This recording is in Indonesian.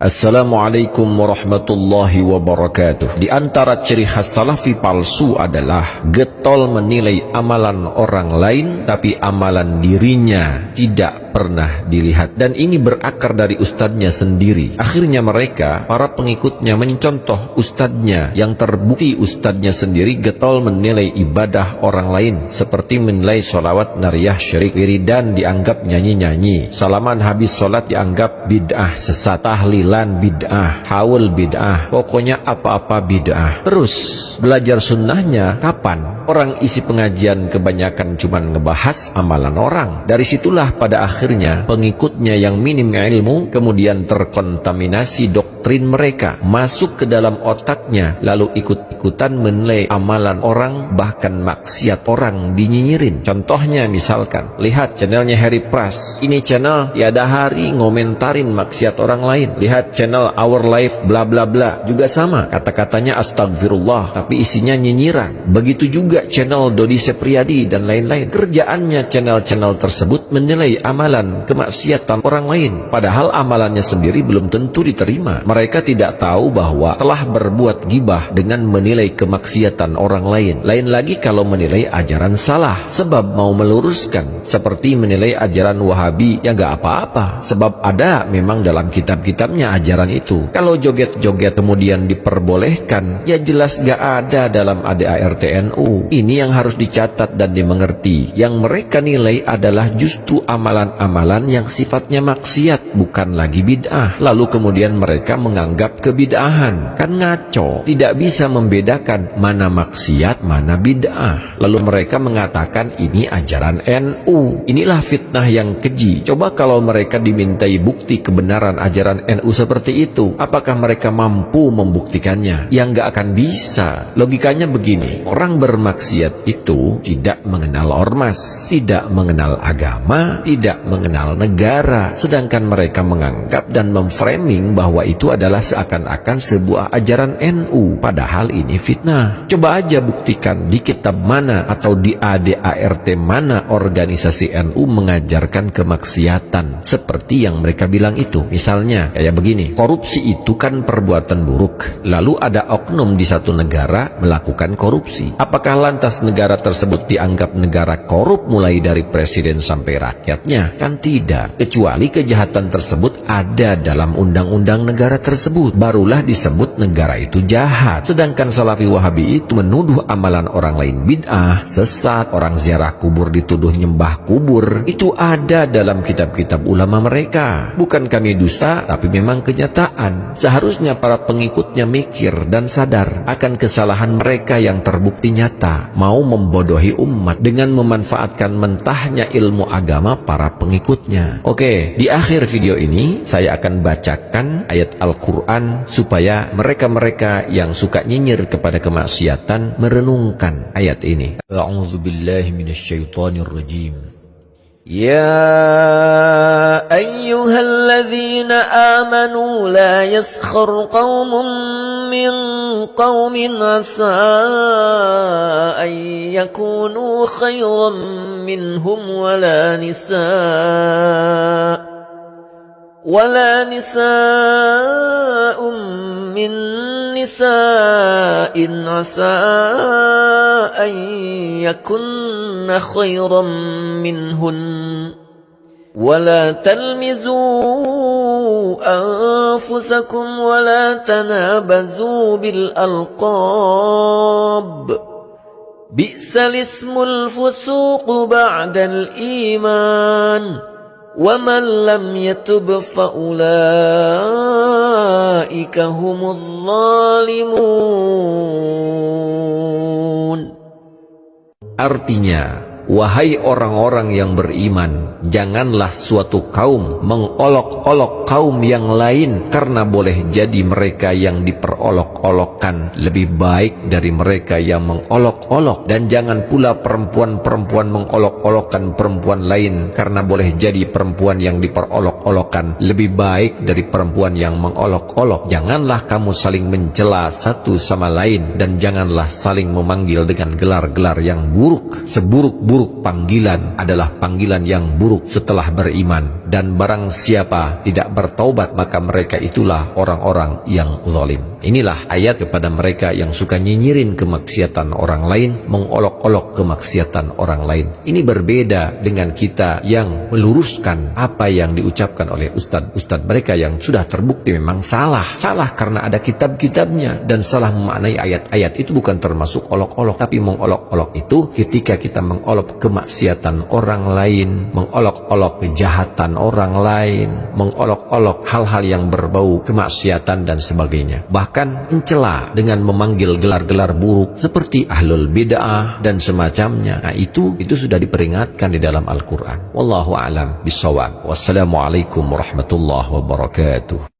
Assalamualaikum warahmatullahi wabarakatuh. Di antara ciri khas salafi palsu adalah getol menilai amalan orang lain, tapi amalan dirinya tidak pernah dilihat. Dan ini berakar dari ustadznya sendiri. Akhirnya mereka, para pengikutnya, mencontoh ustadznya, yang terbukti ustadznya sendiri getol menilai ibadah orang lain, seperti menilai sholawat nariyah syirik, wiridan dianggap nyanyi-nyanyi, salaman habis sholat dianggap bid'ah sesat, tahlilan bid'ah, haul bid'ah, pokoknya apa-apa bid'ah. Terus belajar sunnahnya kapan? Orang isi pengajian kebanyakan cuman ngebahas amalan orang. Dari situlah pada akhirnya pengikutnya yang minim ilmu kemudian terkontaminasi doktrin mereka, masuk ke dalam otaknya, lalu ikut-ikutan menilai amalan orang, bahkan maksiat orang dinyinyirin. Contohnya misalkan, lihat channelnya Harry Pras, ini channel tiada hari ngomentarin maksiat orang lain. Lihat channel Our Life bla bla bla, juga sama, kata-katanya astagfirullah tapi isinya nyinyiran. Begitu juga channel Dodi Sepriadi dan lain-lain. Kerjaannya channel-channel tersebut menilai amalan kemaksiatan orang lain, padahal amalannya sendiri belum tentu diterima. Mereka tidak tahu bahwa telah berbuat gibah dengan menilai kemaksiatan orang lain. Lain lagi kalau menilai ajaran salah, sebab mau meluruskan, seperti menilai ajaran Wahabi, ya gak apa-apa, sebab ada memang dalam kitab-kitabnya ajaran itu. Kalau joget-joget kemudian diperbolehkan, ya jelas gak ada dalam ADART NU. Ini yang harus dicatat dan dimengerti. Yang mereka nilai adalah justru amalan-amalan yang sifatnya maksiat, bukan lagi bid'ah. Lalu kemudian mereka menganggap kebid'ahan. Kan ngaco, tidak bisa membedakan mana maksiat, mana bid'ah. Lalu mereka mengatakan ini ajaran NU. Inilah fitnah yang keji. Coba kalau mereka dimintai bukti kebenaran ajaran NU seperti itu, apakah mereka mampu membuktikannya? Ya nggak akan bisa. Logikanya begini, orang bermaksiat itu tidak mengenal ormas, tidak mengenal agama, tidak mengenal negara, sedangkan mereka menganggap dan memframing bahwa itu adalah seakan-akan sebuah ajaran NU, padahal ini fitnah. Coba aja buktikan di kitab mana atau di ADART mana organisasi NU mengajarkan kemaksiatan seperti yang mereka bilang itu. Misalnya kayak begini, korupsi itu kan perbuatan buruk, lalu ada oknum di satu negara melakukan korupsi. Apakah lantas negara tersebut dianggap negara korup mulai dari presiden sampai rakyatnya? Kan tidak, kecuali kejahatan tersebut ada dalam undang-undang negara tersebut, barulah disebut negara itu jahat. Sedangkan Salafi Wahabi itu menuduh amalan orang lain bid'ah, sesat, orang ziarah kubur dituduh nyembah kubur. Itu ada dalam kitab-kitab ulama mereka. Bukan kami dusta, tapi memang kenyataan. Seharusnya para pengikutnya mikir dan sadar akan kesalahan mereka yang terbukti nyata, mau membodohi umat dengan memanfaatkan mentahnya ilmu agama para pengikutnya. Oke, di akhir video ini saya akan bacakan ayat Al-Quran supaya mereka-mereka yang suka nyinyir kepada kemaksiatan merenungkan ayat ini. A'udzubillahi minasyaitonirrajim. يا أيها الذين آمنوا لا يسخر قوم من قوم عسى أن يكونوا خيرا منهم ولا نساء من نساء عسى أن يكن خيرا منهن ولا تلمزوا أنفسكم ولا تنابزوا بالألقاب بئس الاسم الفسوق بعد الإيمان ومن لم يتب فأولئك هم الظالمون. Artinya, wahai orang-orang yang beriman, janganlah suatu kaum mengolok-olok kaum yang lain, karena boleh jadi mereka yang diperolok-olokkan lebih baik dari mereka yang mengolok-olok. Dan jangan pula perempuan-perempuan mengolok-olokkan perempuan lain, karena boleh jadi perempuan yang diperolok-olokkan lebih baik dari perempuan yang mengolok-olok. Janganlah kamu saling mencela satu sama lain, dan janganlah saling memanggil dengan gelar-gelar yang buruk, seburuk-buruk seburuk panggilan adalah panggilan yang buruk setelah beriman, dan barang siapa tidak bertaubat maka mereka itulah orang-orang yang zalim. Inilah ayat kepada mereka yang suka nyinyirin kemaksiatan orang lain, mengolok-olok kemaksiatan orang lain. Ini berbeda dengan kita yang meluruskan apa yang diucapkan oleh ustadz-ustadz mereka yang sudah terbukti memang salah. Salah karena ada kitab-kitabnya, dan salah memaknai ayat-ayat itu bukan termasuk olok-olok, tapi mengolok-olok itu ketika kita mengolok kemaksiatan orang lain, mengolok-olok kejahatan orang lain, mengolok-olok hal-hal yang berbau kemaksiatan dan sebagainya. Bahkan mencela dengan memanggil gelar-gelar buruk seperti ahlul bid'ah dan semacamnya. Nah, itu sudah diperingatkan di dalam Al-Quran. Wallahu a'lam bishawab. Wassalamualaikum warahmatullahi wabarakatuh.